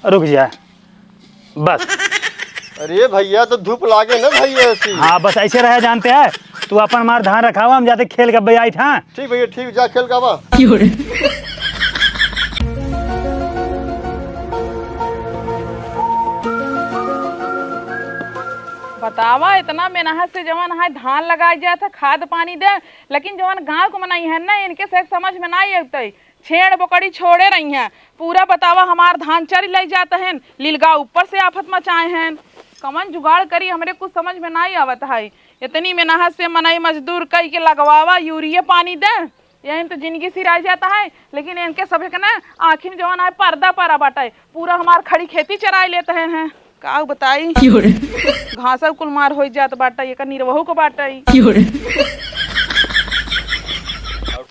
रुक जा बस। अरे भैया तो धूप लागे ना भैया ऐसी। हाँ बस ऐसे रहे जानते हैं। तू अपन मार ध्यान रखावा, हम जाते खेल के भैया आई था। ठीक भैया ठीक, जा खेल का बा। बतावा इतना मेहनत से जवन है धान लगाई जाए था, खाद पानी दे, लेकिन जवन गांव को मनाई है ना, इनके से समझ में नहीं आते। छेड़ बकड़ी छोड़े रही हैं पूरा। बतावा हमार धान चरी ले जाते हैं, लीलगा ऊपर से आफत मचाए हैं। कमन जुगाड़ करी हमरे कुछ समझ में नहीं आवत है। इतनी मेहनत से मनाई मजदूर कई के लगवावा, यूरिया पानी दे, यही तो जिंदगी सिराई जाता है। लेकिन इनके सभी के ना आखिर जवन है पर्दा परा बाटा है, पूरा हमार खड़ी खेती चराई लेते हैं। का बताई घासा कुल मार हो जात बाटा, ये निर्वहू को बाटा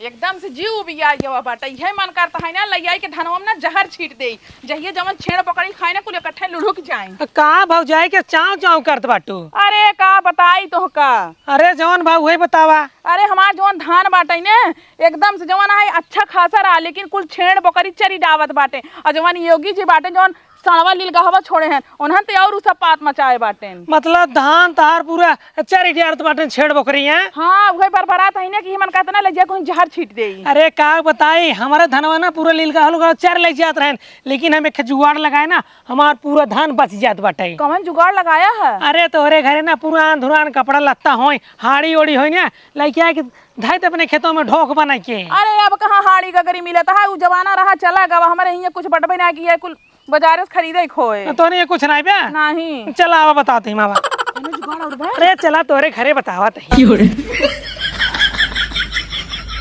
एकदम से जीव भी आ गया बाटा। यही मन करता है ना लैया के धनवा में ना जहर छीट दे, जहिए जमन छेड़ पकड़ी खाए ना कुल इकट्ठे लुढ़क जाए। का भाव जाए के चाव चाव करत बाटू? अरे का बताई तो का। अरे जवन भाव वही बतावा। अरे हमार जवन धान बाटे ने एकदम से जवन है अच्छा खासा रहा, लेकिन कुल छेड़ बकरी चरी डावत बाटे। और जवन योगी जी बाटे जवन सड़वा लीलगाहवा छोड़े हैं, उन्हन ते और सब पात मचाए बाटे। मतलब धान तार पूरा चरी डारत बाटे छेड़ बकरी है। हाँ वही बरबरात है ना कि मन कहता ना ले जा कोई जहर छीट दे। अरे का बताई हमारे धनवा ना पूरा लीलगाह चर ले जात रहे, लेकिन हम एक जुगाड़ लगाए ना हमार पूरा धान बच जात बाटे। कौन जुगाड़ लगाया है? अरे तोहरे घरे ना पुरान धुरान कपड़ा लत्ता हो, हाड़ी ओड़ी हो ना, लड़किया के धाइत अपने खेतों में ढोक बना के। अरे अब कहाँ हाड़ी गगरी मिलता है, वो जमाना रहा चला गवा। हमारे यहाँ कुछ बटबे ना किया, कुल बाजार से खरीदे खोए। तो नहीं कुछ नहीं बे नहीं। चला आवा बताती मामा। अरे चला तोरे घरे बतावा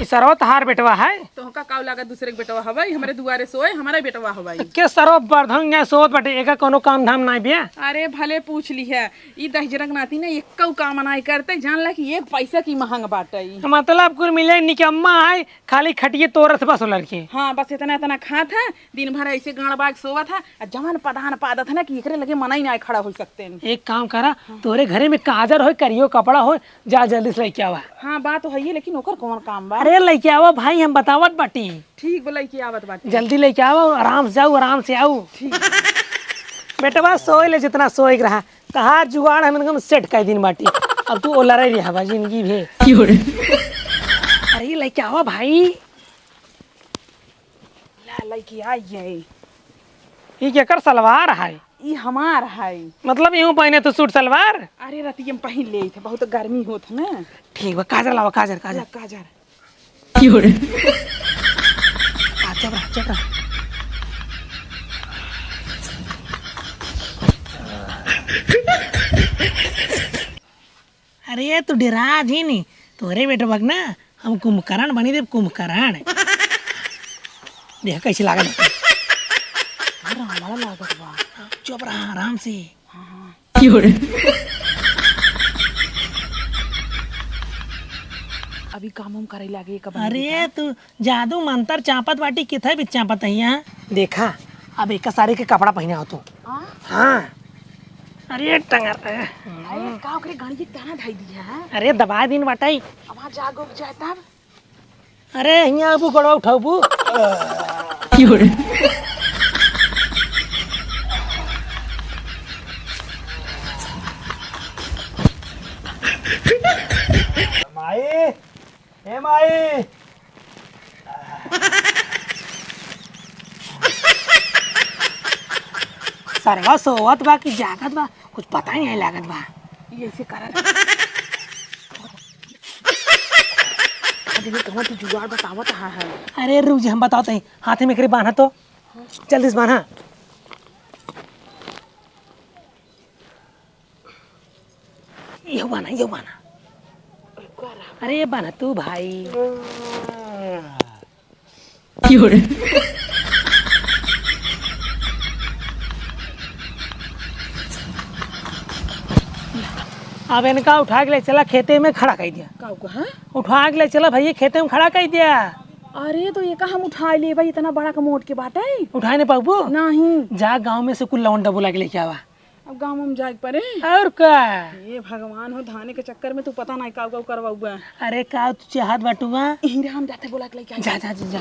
सरो तहार बेटवा है तो का काव लगा दूसरे के बेटवा हवाई, हमारे दुआरे सोए हमारा बेटवा हवाई के सरो बरधंग सोत बटे एक कोनो काम धाम नहीं बिया। अरे भले पूछ ली है, ई दहजरक नाती ना एक काम नहीं करते, जान ला कि एक पैसा की महंग बाटे। मतलब कुल मिले निकम्मा है, खाली खटिए तोरत बस लड़के। हाँ बस इतना इतना खात है, दिन भर ऐसे गाड़ बाग सोवत है। जवान पदान पादत है ना कि एकरे लगे मना ही नहीं खड़ा हो सकते। एक काम करा, तोरे घरे में काजर हो, करियो कपड़ा हो, जा जल्दी से लेके आवा। हाँ बात तो है ही, लेकिन ओकर कौन काम बा? अरे लेके आवा भाई, हम बतावत बाटी। ठीक बोला कि आवत बाटी, जल्दी लेके आओ, आराम से जाओ, आराम से आओ। ठीक बेटवा सोए ले जितना सोए रहा, कहा जुगाड़ हम एकदम सेट कर दिन बाटी। अब तू ओला रही रहा जिंदगी भे। अरे लेके आवा भाई। ला लेके आई ये क्या कर सलवार है? ई हमार है। मतलब यूं पहने तो सूट सलवार? अरे रतियम पहन ले थे, बहुत गर्मी होत ना। ठीक बा, काजर लावा, काजर काजर काजर। चबरा अरे तू डरा जी नहीं, तोरे बेटा बग ना हम कुंभकर्ण बनी दे, कुंभकर्ण। देख कैसे लागल लागत बा। चुप रहा आराम से। अभी काम करे लागे कब? अरे तू जादू मंत्र चापत बाटी किथे भी चापत है। देखा अब एक साड़ी के कपड़ा पहने हो तू। हाँ अरे टंगर का ओकरे गाड़ी के ताना ढाई दिया है। अरे दबा दिन बाटाई, अब जागो जाए तब। अरे यहाँ अबू गड़वा उठाबू। माई हे माई, सरवा सोवत बा कि जागत बा कुछ पता ही नहीं लागत बा। ये ऐसे करत कहाँ तू जुगाड़ बतावत है। अरे रुक जी हम बताते हैं, हाथे में करे बांधा तो जल्दी से बांधा। यो बांधा, यो बांधा। अरे ये बांधा तू भाई। अब इनका उठा के ले चला खेते में खड़ा कर दिया। का उठा के ले चला भैया खेते में खड़ा कर दिया। अरे तो ये का हम उठा ले भाई, इतना बड़ा का मोट के बाटे उठाए नहीं पाबू? नहीं। जा गांव में से कुल लौंडा बुला के लेके आवा। अब गाँव में जाग पड़े और क्या? ये भगवान हो, धाने के चक्कर में तू पता नहीं का करवा। अरे का तू चाहत बाटूगा? हीरा हम जाते बोला के लेके जा जा जा।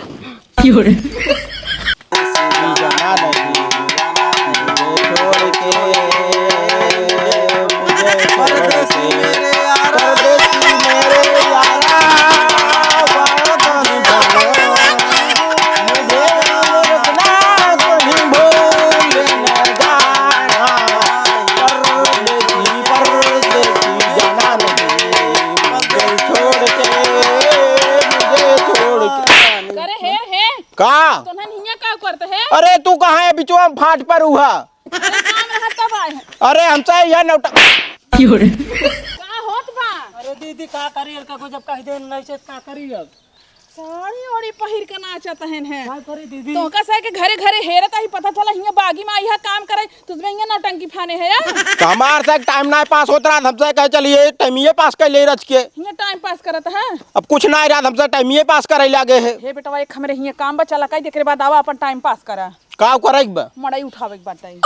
अरे तू कहाँ है बिचवा में फाट पर हुआ? काम रहा तब आए हैं। अरे हमसे यह नौटंक का होत बा? अरे दीदी का करी का को जब कह दे नहीं से का करी अब साड़ी ओड़ी पहिर के नाचत हैं। का करी दीदी? तो का से के घरे घरे हेरत ही पता चला हिया बागी में आइहा काम करे तुझमें हिया नौटंकी फाने है यार। हमार से टाइम ना पास होता रहा हमसे कह चलिए टाइमिए पास कर ले रच के। हिया टाइम पास करत है। अब कुछ ना रहा हमसे टाइमिए पास करे लागे है। हे बेटवा एक हमरे हिया काम बचा लकाई देखे बाद आवा अपन टाइम पास करा। का करे बा? मड़ई उठावे के बाटे।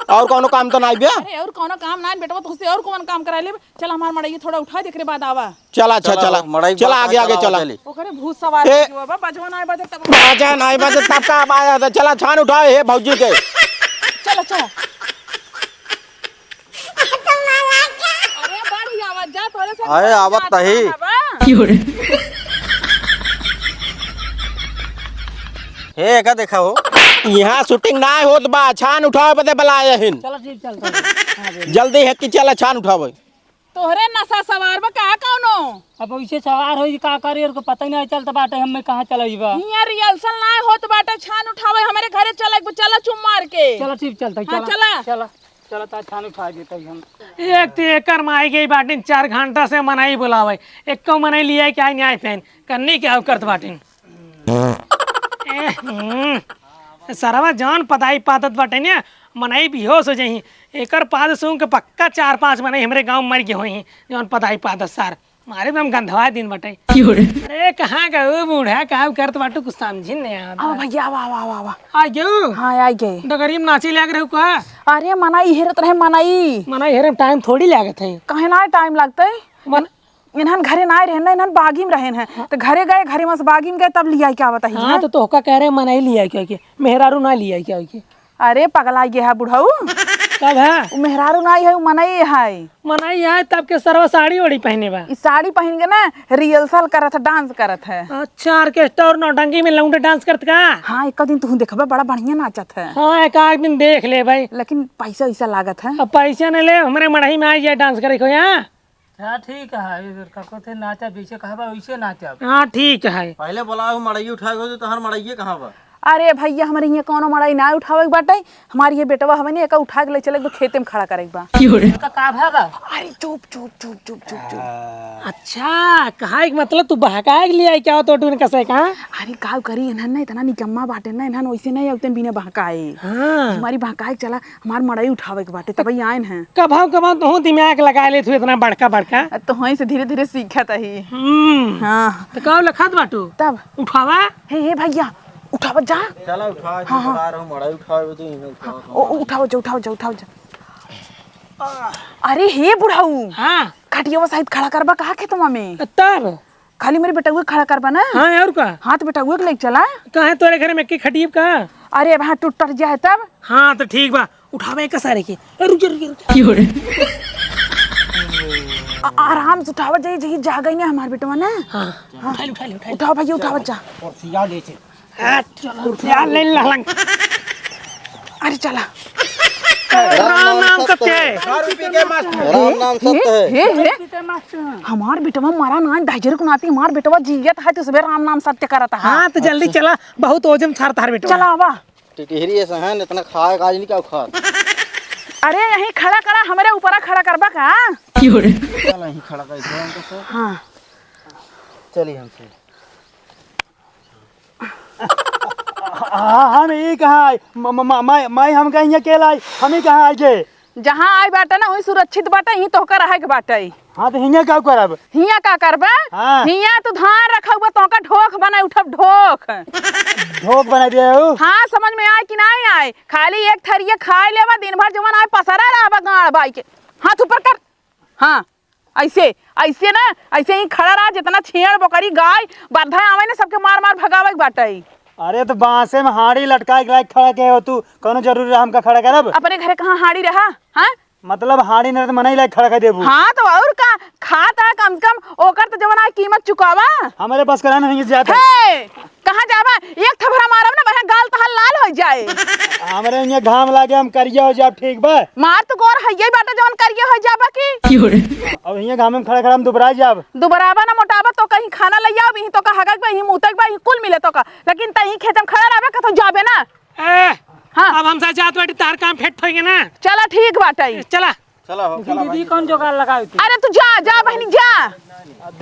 और कोनो काम तो नहीं बे? अरे और कोनो काम ना बेटवा तुझसे और कौन काम करा ले। चल हमार मड़ई थोड़ा उठा देखे बाद आवा। चला अच्छा चला चला आगे आगे चला। ओकरे भूत सवार ए- जो बा बजवा ना बजे तब बाजा नहीं बजे तब का आया था। चला छान उठाए है भौजी के। चलो चलो। अरे बड़ी आवाज जा तोरे से अरे आवत तही। हे का देखा हो यहाँ शूटिंग ना होत बा छान उठावे बदे बुलाए हिन। चलो ठीक चलता जल्दी है कि चला छान उठावे। तोहरे नशा सवार बा का कौनो अब वैसे सवार होई का करी और को पता ही नहीं चलता बाटे हमें कहाँ चलइबा। हिया रिहर्सल ना होत बाटे छान उठावे हमारे घरे चला चुम मार के। चलो ठीक चलता हाँ, चला। चला चलो ता छान उठा देते हम। एक तो एकर माई गई बाटिन 4 घंटा से मनाई बुलावे एक को मनाई लिया क्या न्याय फैन करनी क्या करत बाटिन। सरवा जान पताई पातत बाटे ने मनाई बेहोश हो जाही एकर पाद सूंग के पक्का 4-5 मनाई हमरे गांव मर गए होई जौन पताई पातत सार मारे में हम गंधवा दिन बाटे। अरे कहाँ गए बूढ़ा कहाँ करत बाटू कुछ समझी नहीं आवा आता। भैया आवा आवा आवा आवा। आ गयो हाँ आई गए। डगरी में नाची लग रहे का अरे मनाई हेरत रहे मनाई। मनाई हेरे में टाइम थोड़ी लागत है। कहे ना टाइम लगते मन इन्हन घरे ना रहे ना इन्हन बागी में रहे हैं तो घरे गए घरे में से बागी में गए तब लिया क्या बताइए। हाँ तो तोहका कह रहे मनाई लिया क्या कि मेहरारू ना लिया क्या कि अरे पगला गया है बुढ़ऊ। कब है मेहरारू ना है मनाई है। मनाई है तब के सरवा साड़ी ओड़ी पहने बा। इस साड़ी पहन के ना रिहर्सल करत है डांस करत है। अच्छा ऑर्केस्ट्रा और नौटंकी में लौंडे डांस करत का। हाँ एक दिन तू देखबा बड़ा बढ़िया नाचत है हाँ एक आध दिन देख ले भाई। लेकिन पैसा वैसा लागत है। अब पैसा न ले हमारे मढ़ई में आ जाए डांस करे को यहाँ। हाँ ठीक है kako थे नाचा जैसे कहा वैसे नाचा। हाँ ठीक है। पहले बोला मड़ई उठाए हो तो हर मड़ई कहाँ बा? अरे भैया हमारे यहाँ कोनो मड़ाई ना उठावे के बाटे हमारी ये बेटवा हमें नहीं एक उठा के ले चले तो खेते में खड़ा करे बा। का भागा। अरे चुप चुप चुप चुप चुप चुप। अच्छा कहा एक मतलब तू बहका लिया क्या तो टून कैसे कहा। अरे काव करी इन्हन ना इतना निकम्मा बाटे ना इन्हन वैसे नहीं उतन बिना बहकाए। हाँ हमारी बहकाए चला हमार मड़ाई उठावे के बाटे तब आइन है। कभाव तो दिमाग लगा ले तू इतना बड़का बड़का। तो वहीं से धीरे धीरे सीखत ही। हाँ तो कब लखत बाटू तब उठावा। हे भैया उठाव जा। चला उठा बता रहा हूँ मड़ई उठाए तो इन्हें उठाओ। उठाओ जा उठाओ जा उठाओ जा। अरे हे बुढ़ाऊ हाँ खटिया साइड खड़ा करबा कहा खेतवा में तब खाली मेरे बेटा खड़ा करबा ना। हाँ और का हाथ बेटा के लेके चला। कहा तोरे घर में की खटियब का। अरे वहाँ टूट टट जाए तब। हाँ तो ठीक बा उठावे का सारे के रुक आराम से उठावत जाइए जाइए जा गई ना हमारे बेटवा ना। हाँ उठा ले उठाओ भैया उठावत जा। यार ले लहलंग। अरे चला राम नाम सत्य है। राम नाम सत्य है। हे हमार बेटवा मारा ना ढाइजर को नाती हमार बेटवा जियत है तो सुबह राम नाम सत्य करता है। हाँ तो जल्दी चला बहुत ओजम छार तार बेटा। चला आवा। टिटहरी ऐसा है इतना खाए काज नहीं क्या खा। अरे यहीं खड़ा करा हमारे ऊपर खड़ा करबा का। चल यहीं खड़ा कर। हाँ चलिए हमसे। हम ही कहाँ आए मैं हम कहीं अकेला आई हम ही कहाँ आए थे। जहाँ आई बाटे ना वही सुरक्षित बाटे यहीं तो होकर रहे के बाटे। हाँ तो हिंगे क्या करब। हिया का करबा। हाँ। हिया तो धान रखा हुआ तो का ढोक बना उठब ढोक। ढोक बना दिया हो। हाँ समझ में आए कि नहीं आए खाली एक थरिये खाए लेवा दिन भर जवन आए पसरा रहा गाड़ बाई के हाथ ऊपर कर। हाँ ऐसे ऐसे ना ऐसे ही खड़ा रहा जितना छेड़ बकरी गाय बाधा आवे ना सबके मार मार भगावे के बाटे। अरे तो बांसे में हाड़ी लटका के लायक खड़ा के हो तू कोनो जरूरी रहा हमका खड़ा करब। अपने घरे कहाँ हाड़ी रहा। हाँ मतलब हाड़ी न तो मना ही लायक खड़ा कर देबू। हाँ तो और का खाता कम से कम ओकर तो जवन आए कीमत चुकावा। हमारे पास कराना नहीं जाता। कहाँ जावा एक थपड़ा मारब ना वहाँ गाल तहां लाल हो जाए। हमारे यहाँ घाम लागे हम करिया हो जाब ठीक बा। मार तो गोर हइये बाटा जवन करिए हो जाबा की। अब यहाँ घाम में खड़ा खड़ा हम दुबरा जाब। दुबराबा ना मोटाबा तो कहीं खाना ले आओ यहीं तो का हगक बा यहीं मुतक बा यहीं कुल मिले तो का लेकिन तहीं खेत में खड़ा रहबे का तो जाबे ना। हाँ। अब हमसे जात बाटी तार काम फेट होएंगे ना। चला ठीक बाटे। चला चला हो चला भाई। कौन जुगाड़ लगाई थी? अरे तू जा जा बहनी जा।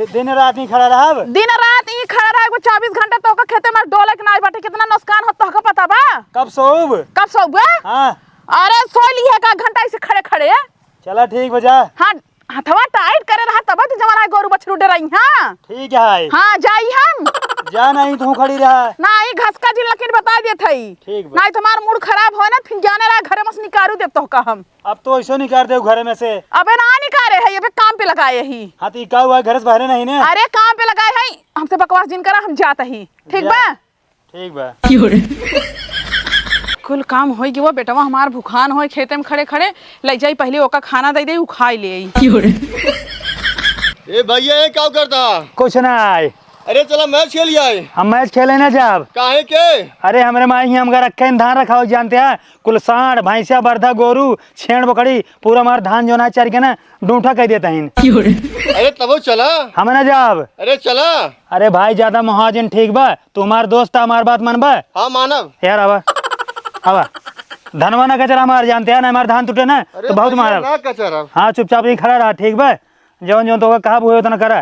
दिन रात नहीं खड़ा रहा। दिन रात ही खड़ा रहा 24 घंटा तो का खेते में डोले के ना बाटे कितना नुकसान होता है पता बा? कब सोब? कब सोबे? हाँ अरे सो ली है का घंटा से खड़े खड़े। चला ठीक बजा। हाँ हथवा टाइट करे रहा तब तो जवान गोरू बछरू डे रही। हाँ ठीक है। हाँ जाई हम जा नहीं तू खड़ी रहा। ना ही घस का जिन लकीर बता दे थई। ठीक बा। नहीं तुम्हारा मूड खराब हो ना फिर जाने रहा घरे में से निकालू दे तो का हम। अब तो ऐसा नहीं कर दे घर में से। अबे ना निकाले है ये पे काम पे लगाए ही। हाँ तो का हुआ घर से बाहर नहीं ने। अरे काम पे लगाए है हमसे बकवास जिन करा हम जाता ही। ठीक बा? ठीक बा। कुल काम होई कि वो बेटवा हमार भूखान होई खेते में खड़े खड़े ले जाई पहले ओका खाना दे दे उ खाई ले आई। ए भैया ये क्या करता? कुछ ना आए। अरे चला मैच खेल आए। हम मैच खेले ना जब। काहे के? अरे हमारे माई ही हमका रखे धान रखा हो जानते हैं कुल सांड भैंसिया बरधा गोरू छेड़ बकड़ी पूरा हमारा धान जो ना चर के ना डूठा कह देता है। अरे तब चला। हम ना जब। अरे चला। अरे भाई ज्यादा महाजन ठीक बा तू हमार दोस्त हमार बात मन बा। हाँ मानव। यार अब धनवा ना कचरा हमार जानते हैं ना हमारे धान टूटे ना तो बहुत मारा। ना कचरा। हाँ चुपचाप ही खड़ा रहा ठीक बा जौन जौन तो कहा हुए उतना करा।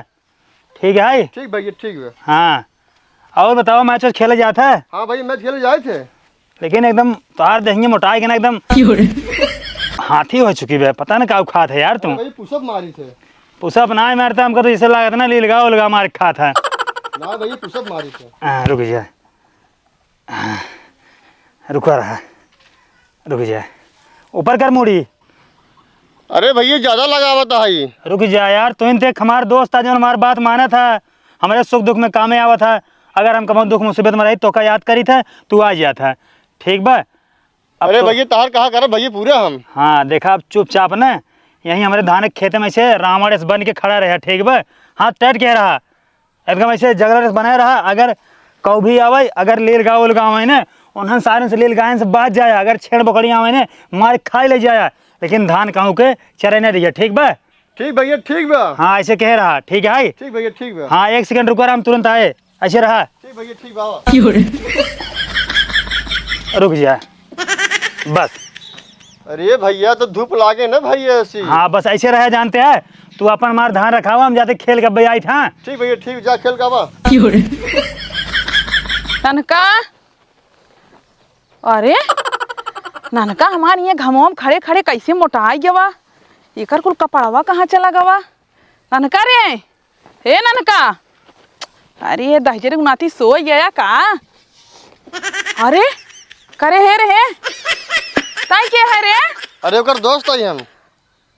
ठीक है ठीक भैया ठीक है। हाँ और बताओ मैच खेले जाता है? हाँ भाई मैच खेले जाए थे लेकिन एकदम तार देंगे मोटाई के ना एकदम हाथी हो चुकी है पता ना क्या खात है यार तुम। भाई पुशअप मारी थे। पुशअप ना ही मारता हमको तो जैसे लगा था ना ली लगा मार खा था। ना भैया पुशअप मारी थे। रुक जा रुका रहा रुक जा ऊपर कर मुड़ी। अरे भैया ज्यादा लगावा था भाई। रुक जा यार तू देख हमारा दोस्त था जो हमारी बात माना था हमारे सुख दुख में कामे आवा था अगर हम कभी दुख मुसीबत में रही तो का याद करी था तू आ जा था ठीक बा। अरे भैया तार कहा कर भैया पूरे हम। हाँ देखा अब चुपचाप ना यहीं हमारे धान के खेत में से रावण से बन के खड़ा रहा ठीक बा। हाथ टैट के रहा एकदम ऐसे जगह बनाए रहा अगर कौ भी आवे अगर लील गाँव उलगाँव है ना उन्हें सारे से लील गायन से बात जाए अगर छेड़ बकड़ी आवे ना मार खाई ले जाया लेकिन धान कहूँ के चरे नहीं दिया ठीक बा। ठीक भैया ठीक बा। हाँ ऐसे कह रहा ठीक है। ठीक भैया ठीक बा। हाँ 1 सेकंड रुको हम तुरंत आए ऐसे रहा। ठीक भैया ठीक बा। रुक जा बस। अरे भैया तो धूप लागे ना भैया ऐसी। हाँ बस ऐसे रहे जानते हैं तू अपन हमार धान रखावा हम जाते खेल के भैया हाँ। ठीक भैया ठीक जा खेल का बा। ननका अरे ननका हमारे ये घमों में खड़े खड़े कैसे मोटाई गवा एकर कुल कपड़वा कहाँ चला गवा। ननका रे हे ननका अरे ये दहजरे गुनाती सो गया का। अरे करे हे रे ताई के है रे? अरे ओकर दोस्त आई हम।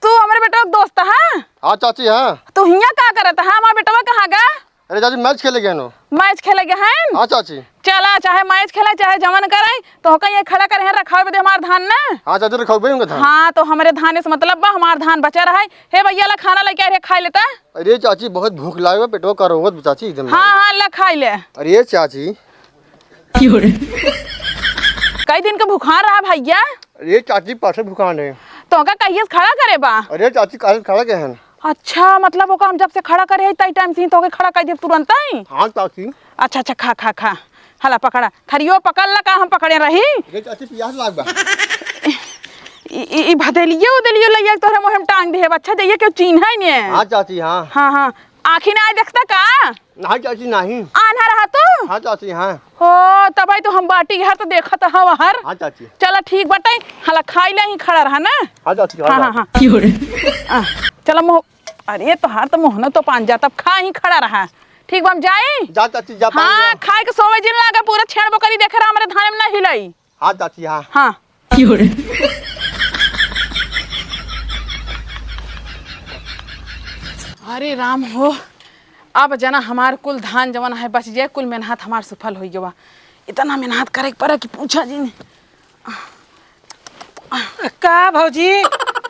तू हमारे बेटा का दोस्त है? हाँ चाची हाँ। तू हिया का करत है हमारा बेटवा कहाँ गा? अरे चाची मैच खेले गए नो। मैच खेले गए हैं? हाँ चाची। चला चाहे मैच खेला चाहे जमन कराई तो कहीं खड़ा करे रखा बदे हमार धान ना। हाँ चाची रखा होंगे धान। हाँ तो हमारे धान से मतलब बा हमार धान बचा रहा है। हे भैया ला खाना लेके आ खा लेता। अरे चाची बहुत भूख लागे पेटवा करो चाची एकदम। हाँ हाँ ला खाई ले। अरे चाची कई दिन का बुखार रहा भैया? अरे चाची पासे भूखान है। तो का कहिए खड़ा करे बा? अरे चाची काहे खड़ा के हैं? अच्छा मतलब वो हम जब से खड़ा करे तई टाइम से तो खड़ा कर दे तुरंत ही। हाँ चाची। अच्छा अच्छा खा खा खा हला पकड़ा थरियो पकड़ ला का हम पकड़े रही। अरे चाची प्यास लाग बा। ई भदेलियो उदलियो लइया तोरे मोह में टांग दे अच्छा दैया के चिन्ह है ने। हाँ चाची हाँ। हाँ हाँ आँखी ना देखता का? नहीं चाची नहीं। आना रहा तो? हाँ चाची हाँ। हो तब तो हम बाटी हर तो देखत हवा हर। हाँ चाची। चला ठीक बटाई हला खाई ले ही खड़ा रहा ना। हाँ चाची हाँ हाँ हाँ चलो मोह अरे तो हाथ तो मोहना तो पान जा तब खा ही खड़ा रहा ठीक बा हम जाए। जा चाची जा। हाँ खाए के सोवे जिन लागा पूरा छेड़ बकरी देख रहा हमारे धान में ना हिलाई। हाँ चाची हाँ। हाँ अरे राम हो अब जना हमार कुल धान जवन है बच जाए कुल मेहनत हमार सफल हो गया। इतना मेहनत करे पड़ा कि पूछा जी का भौजी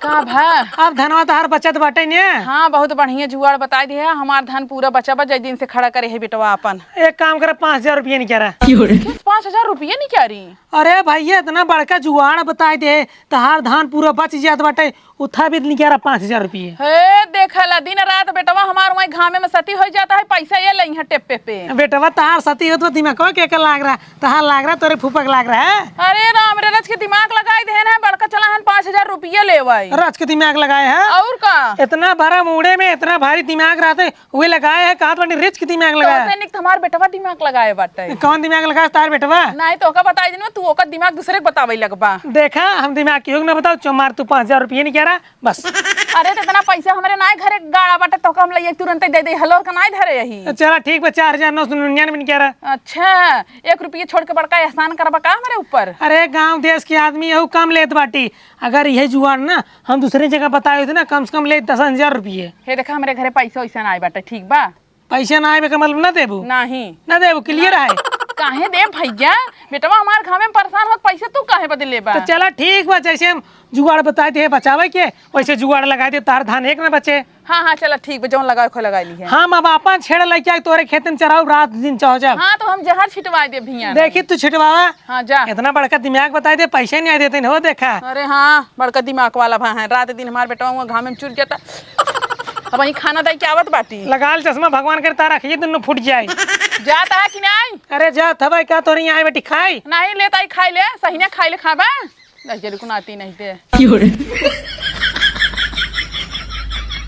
का भा अब धनवा तहार बचत बाटे ने। हाँ बहुत बढ़िया जुगाड़ बताई दिया, हमार धन पूरा बचा बा जय दिन से खड़ा करे है बेटवा अपन। एक काम कर 5,000 रुपये नहीं कह रहा। 5,000 रुपये नहीं क्या रही? अरे भैया इतना बड़का जुगाड़ बताई दे, तहार धान पूरा बच जात बाटे, उठा भी नहीं कह रहा 5,000 रुपये। हे देखला दिन रात बेटवा हमार वही घामे में सती हो जाता है, पैसा ये लई है टेप्पे पे। बेटवा तहार सती हो तो दिमाग के लाग रहा, तहार लाग रहा तोरे फूफक लाग रहा है। अरे राम रे रच के दिमाग लगाई देन है, बड़का चला है 5,000 रुपये लेवाई। रच के दिमाग लगाए है और का इतना भरा मुड़े में इतना भारी दिमाग रहते हुए लगाए है, कहा बनी रिच के दिमाग लगाया। तो निक हमार बेटवा दिमाग लगाए बाटे। कौन दिमाग लगाया तार बेटवा? नहीं तो ओका बताई दिन तू ओका दिमाग दूसरे के बतावे लगबा। देखा हम दिमाग की ना बताओ चमार तू 5,000 रुपये नहीं कह रहा बस। अरे तो इतना पैसा हमारे नाई घरे गाड़ा बाटे तो हम लइए तुरंत दे दे, हलोर का नाई धरे यही। चला ठीक बा 4,999 नहीं कह रहा। अच्छा 1 रुपये छोड़ के बड़का एहसान करबा का हमारे ऊपर? अरे गांव देश के आदमी यही कम लेत बाटी, अगर यही जुगाड़ ना हम दूसरी जगह बताए थे ना कम से कम ले 10,000 रुपये। हे देखा हमारे घरे पैसा वैसा ना आए बाटे, ठीक बा? पैसा ना आए का मतलब ना देबू? नहीं ना देबू क्लियर है। काहे दे भैया, बेटवा हमार घर में परेशान होत, पैसा तू काहे बदले लेबा? तो चला ठीक बा, जैसे हम जुगाड़ बताए थे बचावे के वैसे जुगाड़ लगा दे, तार धान एक ना बचे। हाँ हाँ चला ठीक बा, जौन लगाए खो लगा ली है। हम अब अपन छेड़ लेके आए तोरे खेत में चराऊ रात दिन चाहो जब। हाँ तो हम जहर छिटवा दे भैया। देखी तू छिटवावा। हाँ जा। इतना बड़का दिमाग बताए दे, पैसे नहीं आए देते हो देखा। अरे हाँ बड़का दिमाग वाला भा है, रात दिन हमारे बेटवा घाम में चुर जाता। अब वही खाना दाई के आवत बाटी। लगाल चश्मा भगवान करे तारा रखिए दोनों फूट जाए। जाता है कि नहीं? अरे जा थबाई का तोरी आए बेटी खाई नहीं लेता ही खाई ले, सही ने खाई ले खाबा। जल्दी को आती नहीं दे।